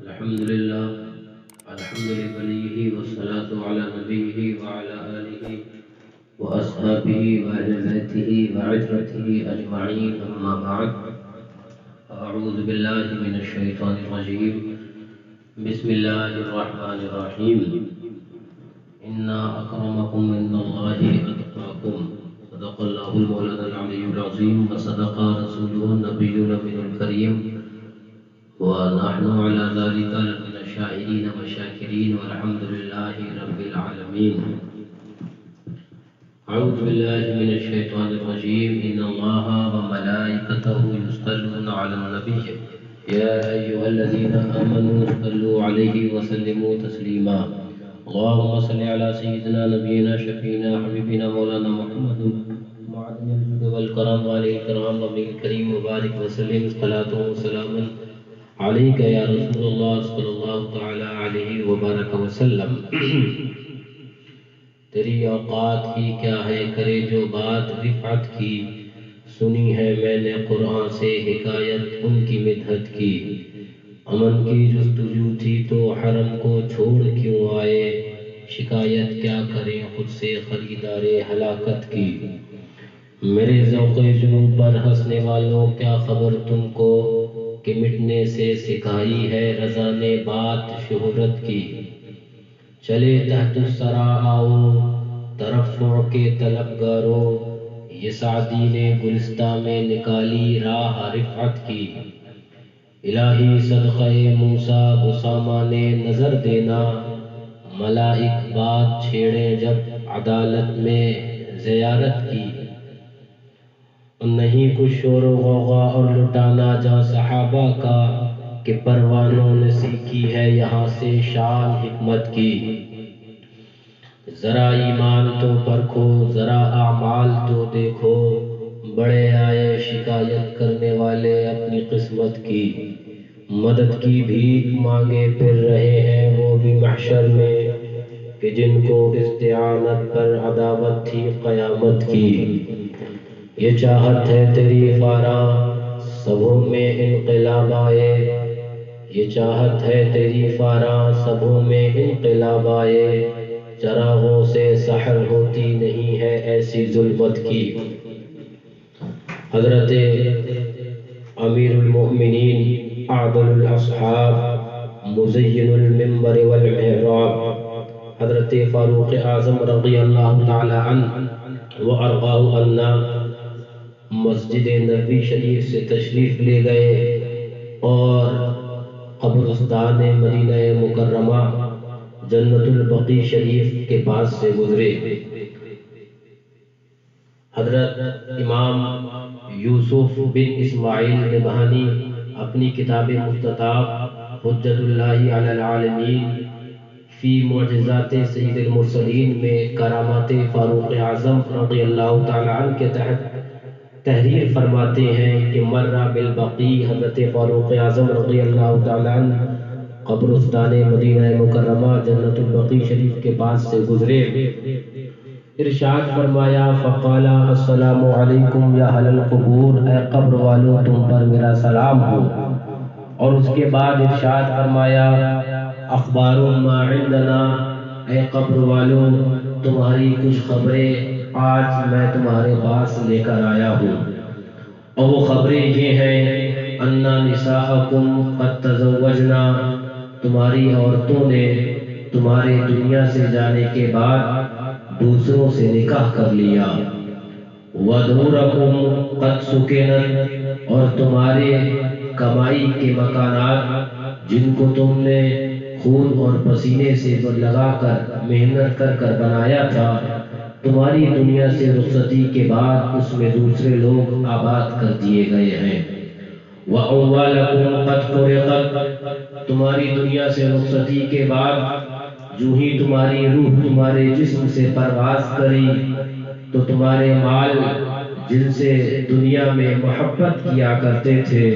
الحمد لله الحمد لوليه والصلاة على نبيه وعلى آله وأصحابه وأهل بيته وعترته أجمعين أما بعد أعوذ بالله من الشيطان الرجيم بسم الله الرحمن الرحيم إن أكرمكم عند الله أتقاكم صدق الله المولانا العلي العظيم وصدق رسوله النبي الأمين الكريم ونحن على ذلك من الشاهدين والشاكرين والحمد لله رب العالمين. أعوذ بالله من الشيطان الرجيم إن الله وملائكته يصلون على النبي يا أيها الذين آمنوا صلوا عليه وسلموا تسليما. اللهم صل على سيدنا نبينا شفينا حبيبنا مولانا محمد معدن الجود والكرم وعليه الكرام وبه الكريم وبارك وسلم صلاة وسلام عليك يا رسول الله صلی اللہ تعالی علیہ وبارک وسلم. تیری اوقات کی کیا ہے کرے جو بات رفعت کی، سنی ہے میں نے قرآن سے حکایت ان کی مدحت کی. امن کی جستجو تھی تو حرم کو چھوڑ کیوں آئے، شکایت کیا کریں خود سے خریدار ہلاکت کی. میرے ذوق جنوب پر ہنسنے والوں کیا خبر تم کو کہ مٹنے سے سکھائی ہے رضا نے بات شہرت کی. چلے تحت الثری آؤ ترفع کے طلبگاروں، یہ سعدی نے گلستہ میں نکالی راہ رفعت کی. الہی صدقہ موسیٰ اسامہ نے نظر دینا، ملائک بات چھیڑے جب عدالت میں زیارت کی. نہیں کچھ شور و غوغا اور لٹانا جا صحابہ کا، کہ پروانوں نے سیکھی ہے یہاں سے شان حکمت کی. ذرا ایمان تو پرکھو ذرا اعمال تو دیکھو، بڑے آئے شکایت کرنے والے اپنی قسمت کی. مدد کی بھیک مانگے پھر رہے ہیں وہ بھی محشر میں، کہ جن کو استعانت پر عداوت تھی قیامت کی. یہ چاہت ہے تیری فارا سبوں میں انقلاب آئے، یہ چاہت ہے تیری فارا سبوں میں انقلاب آئے، چراغوں سے سحر ہوتی نہیں ہے ایسی ظلمت کی. حضرت امیر المؤمنین اعدل الاصحاب مزین المنبر والمحراب حضرت فاروق اعظم رضی اللہ تعالی عنہ وارضاہ عنا مسجد نبوی شریف سے تشریف لے گئے اور قبرستان مدینہ مکرمہ جنت البقیع شریف کے پاس سے گزرے. حضرت امام یوسف بن اسماعیل نبہانی اپنی کتاب مفتتح حجت اللہ علی العالمین فی معجزات سید المرسلین میں کرامات فاروق اعظم رضی اللہ تعالی عنہ کے تحت تحریر فرماتے ہیں کہ مرہ بالبقیع حضرت فاروق اعظم رضی اللہ تعالی عنہ قبرستان مدینہ مکرمہ جنت البقیع شریف کے پاس سے گزرے. ارشاد فرمایا فقال السلام علیکم یا اہل القبور، اے قبر والو تم پر میرا سلام ہو. اور اس کے بعد ارشاد فرمایا اخبار ما عندنا، اے قبر والو تمہاری کچھ خبریں آج میں تمہارے پاس لے کر آیا ہوں. اور وہ خبریں یہ ہیں انا نساءکم قد تزوجنا، تمہاری عورتوں نے تمہارے دنیا سے جانے کے بعد دوسروں سے نکاح کر لیا. ودورکم قد سکنت، اور تمہارے کمائی کے مکانات جن کو تم نے خون اور پسینے سے لگا کر محنت کر کر بنایا تھا، تمہاری دنیا سے رخصتی کے بعد اس میں دوسرے لوگ آباد کر دیے گئے ہیں. وَأَمْوَالَكُمْ قَدْ فُرِقَتْ، تمہاری دنیا سے رخصتی کے بعد جو ہی تمہاری روح تمہارے جسم سے پرواز کری تو تمہارے مال جن سے دنیا میں محبت کیا کرتے تھے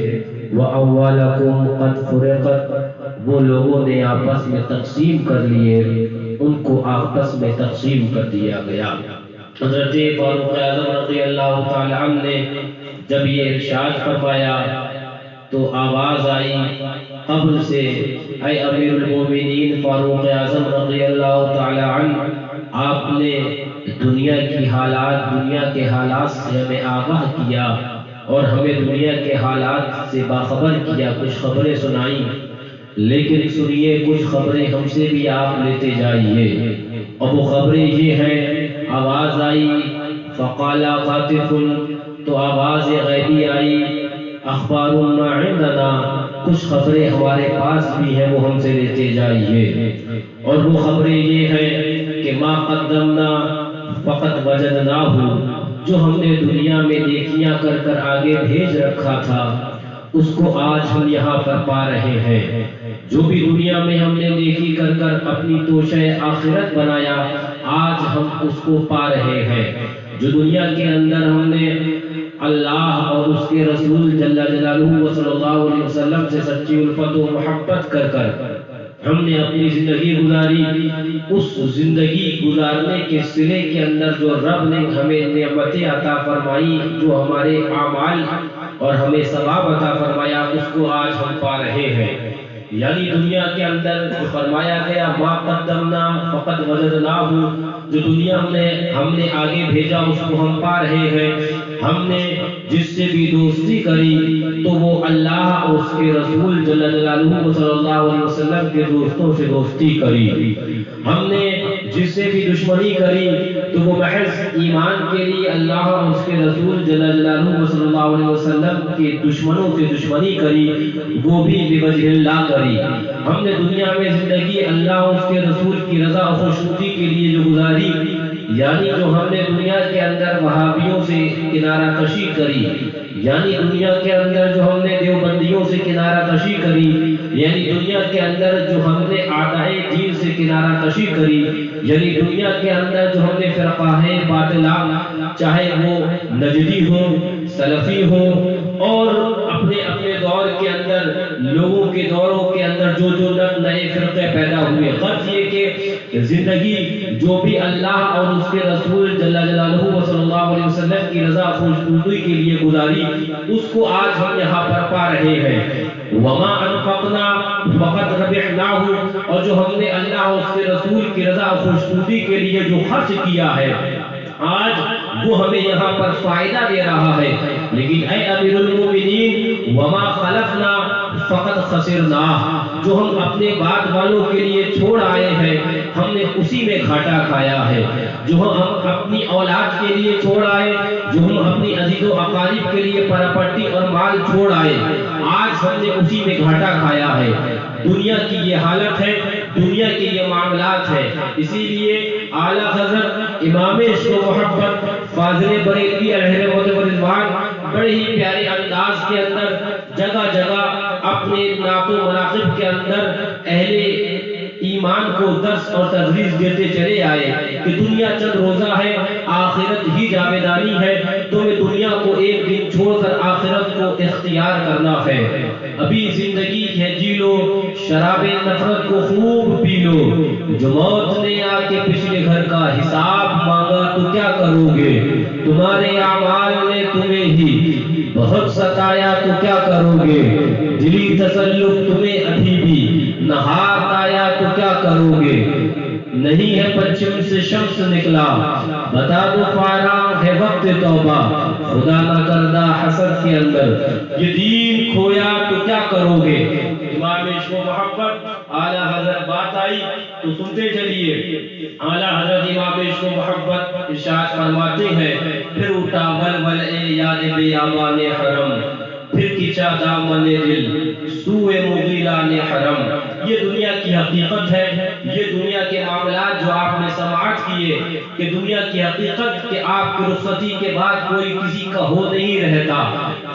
وَأَمْوَالَكُمْ قَدْ فُرِقَتْ، وہ لوگوں نے آپس میں تقسیم کر لیے، ان کو آپس میں تقسیم کر دیا گیا. حضرت فاروق اعظم رضی اللہ تعالی عنہ نے جب یہ ارشاد فرمایا تو آواز آئی قبل سے اے امیر المومنین فاروق اعظم رضی اللہ تعالی عنہ، آپ نے دنیا کے حالات سے ہمیں آگاہ کیا اور ہمیں دنیا کے حالات سے باخبر کیا، کچھ خبریں سنائیں، لیکن سنیے کچھ خبریں ہم سے بھی آپ لیتے جائیے۔ اور وہ خبریں یہ ہیں، آواز آئی فقال خاطف، تو آواز غیبی آئی، اخبار ما عندنا، کچھ خبریں ہمارے پاس بھی ہیں، وہ ہم سے لیتے جائیے۔ اور وہ خبریں یہ ہیں کہ ما قدمنا فقط وجدناہ، جو ہم نے دنیا میں نیکیاں کر کر آگے بھیج رکھا تھا اس کو آج ہم یہاں پر پا رہے ہیں۔ جو بھی دنیا میں ہم نے نیکی کر کر اپنی توشہ آخرت بنایا، آج ہم اس کو پا رہے ہیں۔ جو دنیا کے اندر ہم نے اللہ اور اس کے رسول جل جلالہ صلی اللہ علیہ وسلم سے سچی الفت و محبت کر کر ہم نے اپنی زندگی گزاری، اس زندگی گزارنے کے سلے کے اندر جو رب نے ہمیں نعمتیں عطا فرمائی، جو ہمارے اعمال اور ہمیں ثواب عطا فرمایا، اس کو آج ہم پا رہے ہیں۔ یعنی دنیا کے اندر جو فرمایا گیا ما قدمنا فقط وجدناہ، جو دنیا میں ہم نے آگے بھیجا اس کو ہم پا رہے ہیں۔ ہم نے جس سے بھی دوستی کری تو وہ اللہ اور اس کے رسول جل جلالہ صلی اللہ علیہ وسلم کے دوستوں سے دوستی کری۔ ہم نے جس سے بھی دشمنی کری تو وہ محض ایمان کے لیے اللہ اور اس کے رسول جل جلالہ صلی اللہ علیہ وسلم کے دشمنوں سے دشمنی کری، وہ بھی بوجہ اللہ کری۔ ہم نے دنیا میں زندگی اللہ اور اس کے رسول کی رضا اور خوشنودی کے لیے جو گزاری، یعنی جو ہم نے دنیا کے اندر وہابیوں سے کنارہ کشی کری، یعنی دنیا کے اندر جو ہم نے دیوبندیوں سے کنارہ کشی کری، یعنی دنیا کے اندر جو ہم نے اعدائے دین سے کنارہ کشی کری، یعنی دنیا کے اندر جو ہم نے فرقہ باطلہ، چاہے وہ نجدی ہو، سلفی ہو، اور اپنے اپنے دور کے اندر لوگوں کے دوروں کے اندر جو نئے فرقے پیدا ہوئے، غرض یہ کہ زندگی جو بھی اللہ اور اس کے رسول جل جلالہ صلی اللہ علیہ وسلم کی رضا خوشنودی کے لیے گزاری، اس کو آج ہم یہاں پر پا رہے ہیں۔ وما انفقنا فقط ربحناہ، اور جو ہم نے اللہ اور اس کے رسول کی رضا خوشنودی کے لیے جو خرچ کیا ہے، آج وہ ہمیں یہاں پر فائدہ دے رہا ہے۔ لیکن اے امیر المومنین وما خلفنا فقط خسرنا، جو ہم اپنے بعد والوں کے لیے چھوڑ آئے ہیں ہم نے اسی میں گھاٹا کھایا ہے۔ جو ہم اپنی اولاد کے لیے چھوڑ آئے، جو ہم اپنی عزیز و اقارب کے لیے پراپرٹی اور مال چھوڑ آئے، آج ہم نے اسی میں گھاٹا کھایا ہے۔ دنیا کی یہ حالت ہے، دنیا کے یہ معاملات ہے۔ اسی لیے اعلیٰ حضرت امام عشق و محبت فاضل بریلوی علیہ رضوان بڑے ہی پیارے انداز کے اندر جگہ جگہ اپنے نعت و مناقب کے اندر اہل ایمان کو درس اور تدریس دیتے چلے آئے کہ دنیا چند روزہ ہے، آخرت ہی جاویدانی ہے، تمہیں دنیا کو ایک دن چھوڑ کر آخرت کو اختیار کرنا ہے۔ ابھی زندگی ہے، جی لو، شراب نفرت کو خوب پی لو، جو موت نے آ کے پچھلے گھر کا حساب مانگا تو کیا کرو گے؟ تمہارے اعمال نے تمہیں ہی بہت ستایا تو کیا کرو گے؟ دلی تسلط تمہیں ابھی بھی نہ ہاتھ آیا تو کیا کرو گے؟ نہیں ہے پچھم سے شمس نکلا، بتا دو فارغ ہے وقت توبہ، خدا نہ کردہ حسد کے اندر یہ دین کھویا تو کیا کرو گے؟ امام عشق و محبت اعلیٰ حضرت بات آئی تو سنتے چلیے۔ اعلیٰ حضرت امام عشق و محبت ارشاد فرماتے ہیں، پھر اٹھا ولول اے یاد بیابان حرم، پھر کھچا دامن دل سوئے مغیلان حرم۔ یہ دنیا کی حقیقت ہے، یہ دنیا کے معاملات جو آپ نے سماعت کیے کہ دنیا کی حقیقت کہ آپ کی رخصتی کے بعد کوئی کسی کا ہو نہیں رہتا،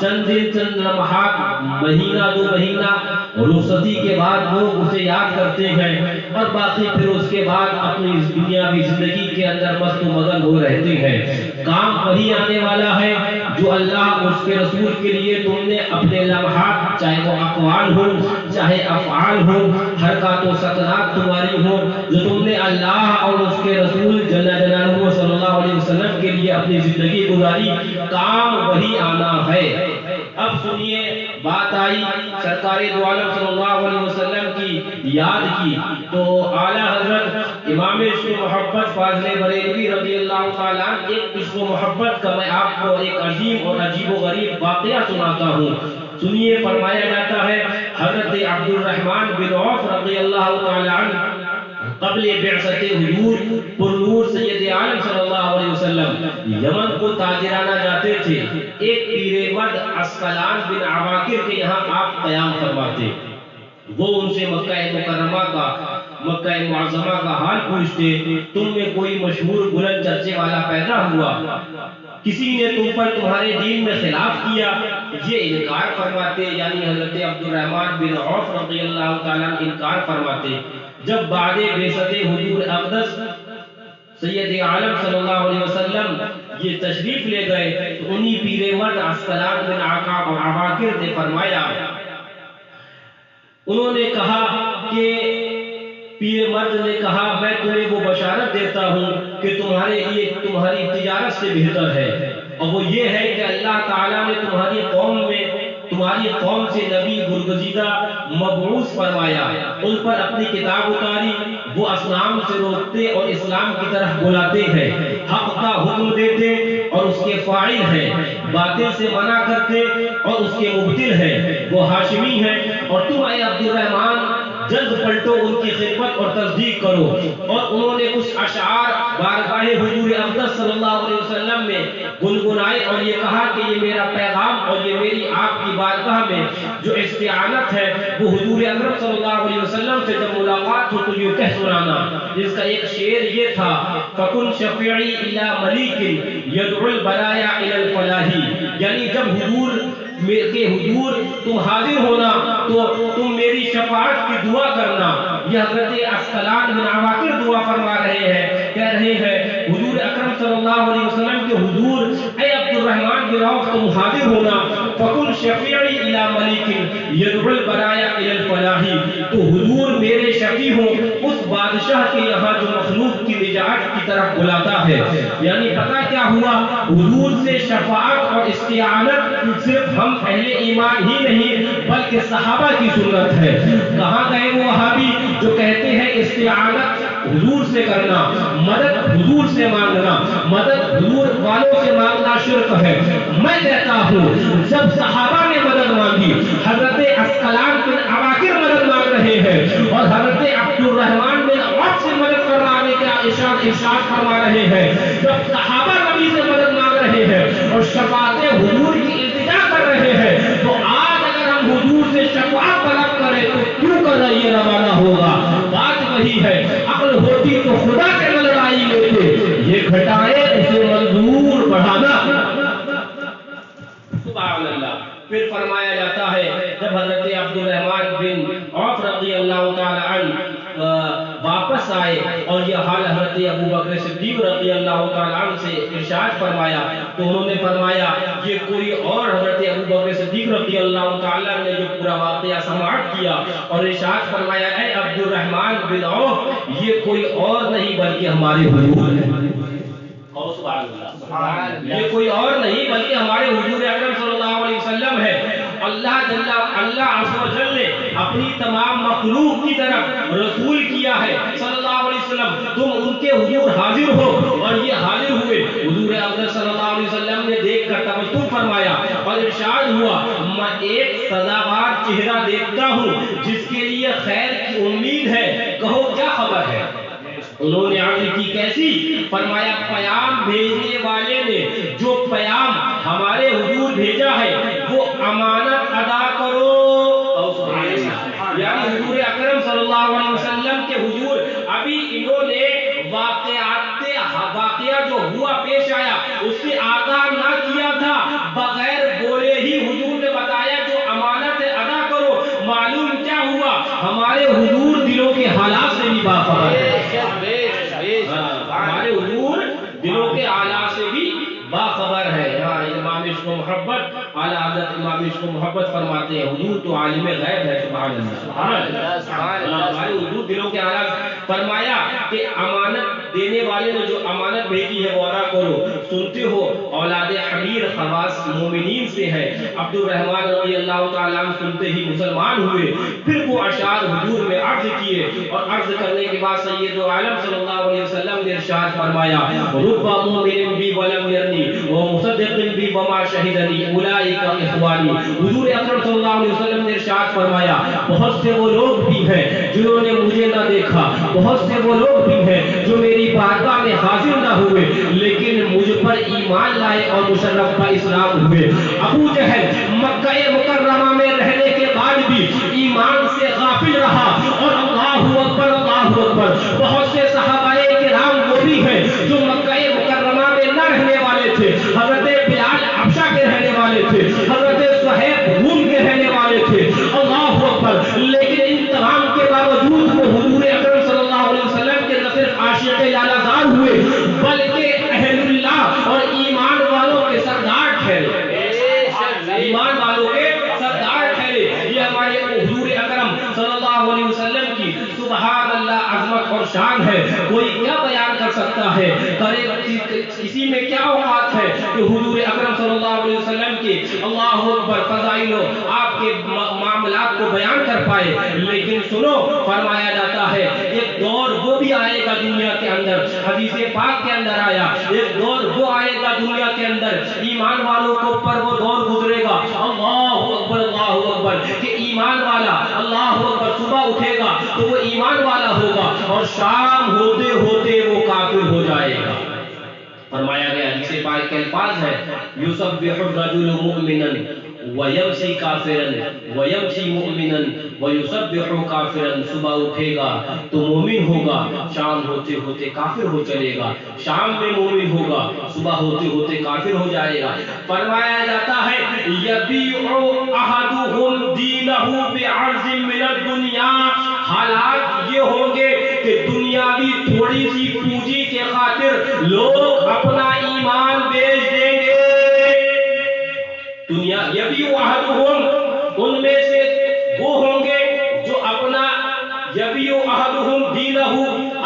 چند دن چند لمحات، مہینہ دو مہینہ رخصتی کے بعد لوگ اسے یاد کرتے ہیں اور باقی پھر اس کے بعد اپنی دنیاوی زندگی کے اندر مست و مگن ہو رہتے ہیں۔ کام وہی آنے والا ہے جو اللہ اس کے رسول کے لیے تم نے اپنے لمحات، چاہے وہ اقوال ہو چاہے افعال ہو، حرکات و سکنات تمہاری ہو، جو تم نے اللہ اور اس کے رسول جل جلالہ صلی اللہ علیہ وسلم کے لیے اپنی زندگی گزاری، کام وہی آنا ہے۔ اب سنیے بات آئی سرکار دو عالم صلی اللہ علیہ وسلم کی یاد کی تو اعلیٰ حضرت امام عشق و محبت فاضل بریلوی رضی اللہ تعالیٰ ایک عشق و محبت کا میں آپ کو ایک عظیم اور عجیب و غریب واقعہ سناتا ہوں. سنیے فرمایا جاتا ہے حضرت عبد الرحمن بن عوف رضی اللہ تعالیٰ عنہ قبل بعثت حضور پر نور سید عالم صلی اللہ علیہ وسلم یمن کو تاجرانہ جاتے تھے. ایک پیر مرد عسقلان بن عواقر کے یہاں آپ قیام فرماتے. وہ ان سے مکہ مکرمہ کا مکہ معظمہ کا حال پوچھتے. تم میں کوئی مشہور بلند چرچے والا پیدا ہوا؟ کسی نے تم پر تمہارے دین میں خلاف کیا؟ یہ انکار فرماتے. یعنی حضرت عبد الرحمن بن عوف رضی اللہ تعالیٰ انکار فرماتے. جب بعد بعثت حضور اقدس سید عالم صلی اللہ علیہ وسلم یہ تشریف لے گئے تو انہی پیر مرد عسقلان بن عواقر نے فرمایا، انہوں نے کہا کہ پیر مرد نے کہا میں تمہیں وہ بشارت دیتا ہوں کہ تمہارے لیے تمہاری تجارت سے بہتر ہے، اور وہ یہ ہے کہ اللہ تعالیٰ نے تمہاری قوم سے نبی برگزیدہ مبعوث فرمایا، ان پر اپنی کتاب اتاری. وہ اصنام سے روکتے اور اسلام کی طرف بلاتے ہیں، حق کا حکم دیتے اور اس کے فاعل ہیں، باطل سے منع کرتے اور اس کے مبطل ہیں. وہ ہاشمی ہیں اور تم اے عبد الرحمن جلد پلٹو ان کی خدمت اور تصدیق کرو. اور انہوں نے کچھ اشعار بارگاہ حضور اقدس صلی اللہ علیہ وسلم میں گنگنائے اور یہ کہا کہ یہ میرا پیغام اور یہ میری آپ کی بارگاہ میں جو استعانت ہے وہ حضور اکرم صلی اللہ علیہ وسلم سے جب ملاقات ہو تو یہ کہہ سنانا. جس کا ایک شعر یہ تھا، فَكُنْ شَفِعِي إِلَى مَلِيكٍ يَدْعُ الْبَلَايَا إِلَى الْفَلَاحِ. یعنی جب حضور تم حاضر ہونا تو تم میری شفاعت کی دعا کرنا. یہ حضرت عسقلان بن عواقر دعا فرما رہے ہیں، کہہ رہے ہیں حضور اکرم صلی اللہ علیہ وسلم کے حضور اے عبد الرحمن بن عوف تم حاضر ہونا. فَكُنْ شَفِعِي إِلَى مَلِيكٍ يَدْعُ الْبَلَايَا إِلَى الْفَلَاحِ. تو حضور میرے شفیع ہوں اس بادشاہ کے یہاں جو مخلوق کی نجات کی طرف بلاتا ہے. یعنی پتہ کیا ہوا، حضور سے شفاعت اور استعانت صرف ہم اہل ایمان ہی نہیں بلکہ صحابہ کی سنت ہے. کہاں گئے وہ وہابی جو کہتے ہیں استعانت حضور سے کرنا، مدد حضور سے مانگنا، مدد حضور والوں سے مانگنا شرک ہے. میں کہتا ہوں جب صحابہ نے مدد مانگی، حضرت عسقلان بن عواقر مدد مانگ رہے ہیں اور حضرت عبد الرحمن بن عوف سے مدد کروانے کا ارشاد فرما رہے ہیں. جب صحابہ نبی سے مدد مانگ رہے ہیں اور شفاعت حضور کی التجا کر رہے ہیں تو آج اگر ہم حضور سے شفاعت طلب کریں تو کیوں کر یہ روانہ ہوگا؟ بات وہی ہے، عقل ہوتی تو خدا کے نہ لڑائی لیتے، یہ گھٹائے اسے منظور بڑھانا. سبحان اللہ. پھر فرمایا جاتا ہے جب حضرت عبد الرحمن بن عوف رضی اللہ تعالی عنہ واپس آئے اور یہ حال حضرت ابو بکر صدیق رضی اللہ تعالی عنہ سے ارشاد فرمایا تو انہوں نے فرمایا یہ کوئی اور حضرت ابو بکر صدیق رضی اللہ تعالی عنہ نے جو پورا واقعہ سماعت کیا اور ارشاد فرمایا اے عبد الرحمن بن عوف یہ کوئی اور نہیں بلکہ ہمارے حضور ہیں. یہ کوئی اور نہیں بلکہ ہمارے حضور اکرم صلی اللہ علیہ وسلم ہے. اللہ عز و جل نے اپنی تمام مخلوق کی طرف رسول کیا ہے صلی اللہ علیہ وسلم. تم ان کے حضور حاضر ہو اور یہ حاضر ہوئے. حضور اکرم صلی اللہ علیہ وسلم نے دیکھ کر تبسم فرمایا اور ارشاد ہوا میں ایک سزاوار چہرہ دیکھتا ہوں جس کے لیے خیر کی امید ہے، کہو کیا خبر ہے؟ انہوں نے عرض کی کیسی؟ فرمایا پیام بھیجنے والے نے جو پیام ہمارے حضور بھیجا ہے وہ امانت ادا کرو. یعنی حضور اکرم صلی اللہ علیہ وسلم کے حضور ابھی انہوں نے واقعہ جو ہوا پیش آیا اس سے آگاہ نہ کیا تھا، بغیر بولے ہی حضور نے بتایا جو امانت ادا کرو. معلوم کیا ہوا ہمارے حضور دلوں کے حالات سے بھی باخبر ہے. ہمارے حضور دلوں کے حالات سے بھی باخبر ہے. امام عشق و محبت اعلیٰ حضرت حضرت امام اس کو محبت فرماتے ہیں، حضور تو عالم غیب ہے، سبحان اللہ سبحان اللہ، ہمارے حضور دلوں کے حالات فرمایا کہ امانت دینے والے نے جو امانت بھیجی ہے وہ ادا کرو. سنتے ہو اولاد حمیر خواص مومنین سے ہے. عبد الرحمن رضی اللہ تعالیٰ عنہ سنتے ہی مسلمان ہوئے. پھر وہ اشعار حضور میں عرض کیے اور عرض کرنے کے بعد سید عالم صلی اللہ علیہ وسلم نے ارشاد فرمایا رب مومن بی ولم یرنی ومصدق بی وما شہدنی اولئک اخوانی. حضور اکرم صلی اللہ علیہ وسلم نے ارشاد فرمایا بہت سے وہ لوگ بھی ہیں جنہوں نے مجھے نہ دیکھا، بہت سے وہ لوگ بھی ہیں جو میری بارگاہ میں حاضر نہ ہوئے لیکن مجھ پر ایمان لائے اور مشرف اسلام ہوئے. ابو جہل مکہ مکرمہ میں رہنے کے بعد بھی ایمان سے غافل رہا اور اللہ اکبر اللہ اکبر. بہت سے صحابہ کرام وہ بھی ہیں جو مکہ مکرمہ میں نہ رہنے والے تھے. حضرت بلال حبشہ کے رہنے والے تھے، حضرت صہیب روم کے رہنے والے تھے، اللہ اکبر. لیکن ان تمام کے باوجود وہ حضور اکرم صلی اللہ علیہ وسلم کے نہ صرف عاشق لالا زار ہوئے بلکہ اہل اللہ اور ایمان والوں کے سردار ٹھہرے. ایمان والوں کے سردار ٹھہرے. یہ ہمارے حضور اکرم صلی اللہ علیہ وسلم کی سبحان اللہ عظمت اور شان ہے. کوئی کیا بیان کر سکتا ہے، کسی میں کیا اوقات ہے کہ حضور اکرم صلی اللہ علیہ وسلم کے اللہ اکبر فضائل آپ کے معاملات کو بیان کر پائے. لیکن سنو فرمایا جاتا ہے ایک دور وہ بھی آئے گا دنیا کے اندر، حدیث پاک کے اندر آیا ایک دور وہ آئے گا دنیا کے اندر ایمان والوں کو پر وہ دور گزرے گا اللہ اکبر کہ ایمان والا اللہ اکبر صبح اٹھے گا تو وہ ایمان والا ہوگا اور شام ہوتے ہوتے وہ کافر ہو جائے گا. فرمایا گیا حدیث پاک کے الفاظ ہے یسبح الرجل مؤمنا ویمسی کافرا ویمسی مؤمنا ویسبح کافرا. صبح اٹھے گا تو مومن ہوگا، شام ہوتے ہوتے کافر ہو چلے گا، شام میں مومن ہوگا، صبح ہوتے ہوتے کافر ہو جائے گا. فرمایا جاتا ہے یبیع احدهم دینہ بعرض من الدنیا. حالات یہ ہوں گے کہ دنیاوی تھوڑی سی پونجی کے خاطر لوگ اپنا ایمان بیچ دیں گے. دنیا یبیع احدهم ان میں سے وہ ہوں گے جو اپنا یبیع احدهم دینہ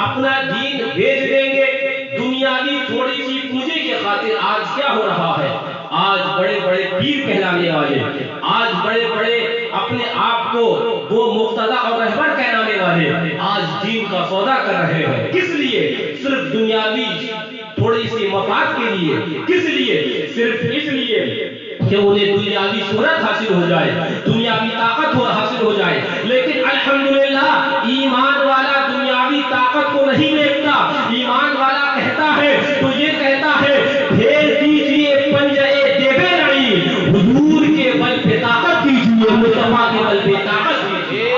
اپنا دین بیچ دیں گے دنیاوی تھوڑی سی پونجی کے خاطر. آج کیا ہو رہا ہے؟ آج بڑے بڑے پیر کہلانے والے، آج بڑے بڑے اپنے آپ کو وہ مقتدی اور رہبر کہلانے والے آج دین کا سودا کر رہے ہیں. کس لیے؟ صرف دنیاوی تھوڑی سی مفاد کے لیے. کس لیے؟ صرف اس لیے کہ انہیں دنیاوی شہرت حاصل ہو جائے، دنیاوی طاقت حاصل ہو جائے. لیکن الحمدللہ ایمان والا دنیاوی طاقت کو نہیں دیکھتا. ایمان والا کہتا ہے تو یہ کہتا ہے بھیج دیجئے پنجے دیوے نہیں، حضور کے بل پہ طاقت دیجئے، مصطفیٰ کے بل پہ طاقت دیجئے.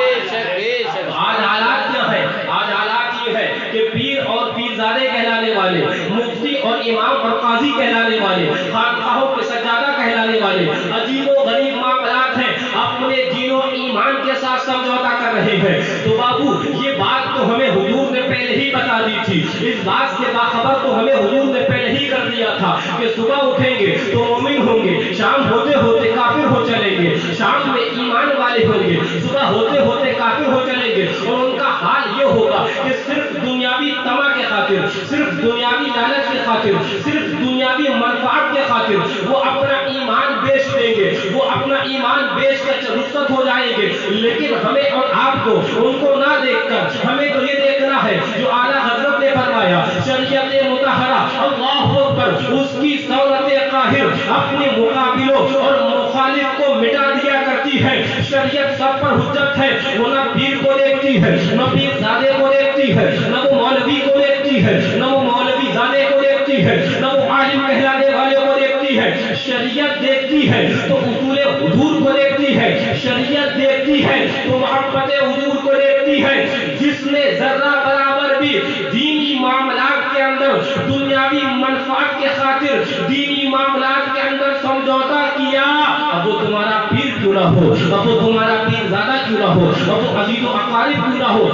آج حالات کیا ہے؟ آج حالات یہ ہے کہ پیر اور پیرزادے کہلانے والے، مفتی اور امام اور قاضی کہلانے والے، خانقاہوں کے سجادہ کہلانے والے عجیب و غریب معاملات ہیں، اپنے دین و ایمان کے ساتھ سمجھوتا کر رہے ہیں. تو بابو یہ بات تو ہمیں حضور نے پہلے ہی بتا دی تھی، اس بات سے باخبر تو ہمیں حضور نے پہلے ہی کر دیا تھا کہ صبح اٹھیں گے تو مومن ہوں گے، شام ہوتے ہوتے کافر ہو چلیں گے، شام میں ایمان والے ہوں گے، صبح ہوتے ہوتے کافر ہو چلیں گے. اور ان کا حال یہ ہوگا کہ صرف دنیاوی طمع کے خاطر، صرف دنیاوی لالچ کے خاطر، صرف دنیاوی منفعت کے خاطر وہ اپنا ایمان بیچ دیں گے، وہ اپنا ایمان بیچ کر رخصت ہو جائیں گے. لیکن ہمیں اور آپ کو ان کو نہ دیکھ کر ہمیں تو یہ دیکھنا ہے جو اعلیٰ حضرت نے فرمایا شریعت مطہرہ اللہ اکبر اس کی صورت قاہر اپنے مقابلوں اور مخالف کو مٹا دیا کرتی ہے. شریعت سب پر حجت ہے، وہ نہ پیر کو دیکھتی ہے، نہ پیر زادے کو دیکھتی ہے، نہ وہ مولوی کو دیکھتی ہے، نہ وہ مولوی زادے کو دیکھتی ہے، نہ وہ عالم کہلانے والے کو دیکھتی ہے. شریعت دیکھتی ہے تو اصول حضور کو دیکھتی ہے، شریعت دیکھتی ہے تو محبت حضور کو دیکھتی ہے. جس نے ذرہ برابر بھی دینی معاملات کے اندر دنیاوی منفعت کے خاطر دینی معاملات کے اندر سمجھوتا کیا، اب وہ تمہارا پیر کیوں نہ ہو، اب وہ تمہارا پیر زیادہ کیوں نہ ہو، اب وہ عزیز و اقارب کیوں نہ ہو،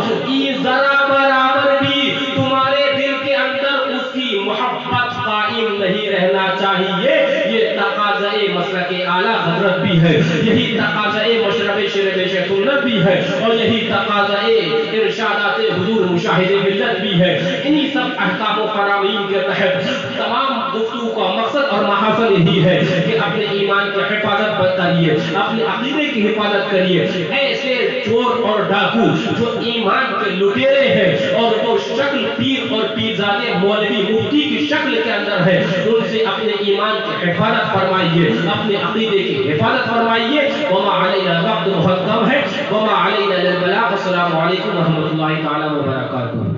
ذرہ برابر بھی تمہارے دل کے اندر اس کی محبت قائم نہیں رہنا چاہیے. یہ تقاضۂ مسلک اعلیٰ حضرت بھی ہے، یہی تقاضۂ مشرب شرب شیخ سنت بھی ہے، اور یہی تقاضۂ ارشادات حضور مشاہد ملت بھی ہے۔ انہی سب احکام و فرامین کے تحت تمام گفتگو کا مقصد اور محاصل یہی ہے کہ اپنے ایمان کی حفاظت کریے، اپنے عقیدے کی حفاظت کریے۔ ایسے چور اور ڈاکو جو ایمان کے لٹیرے ہیں اور وہ شکل پیر اور پیرزادے مولوی مفتی کی شکل کے اندر ہے، ان سے اپنے ایمان کی حفاظت فرمائیے، اپنے عقیدے کی حفاظت فرمائیے۔ وما علینا وقت محکم ہے، وما علینا للبلاغ۔ السلام علیکم ورحمۃ اللہ تعالی وبرکاتہ۔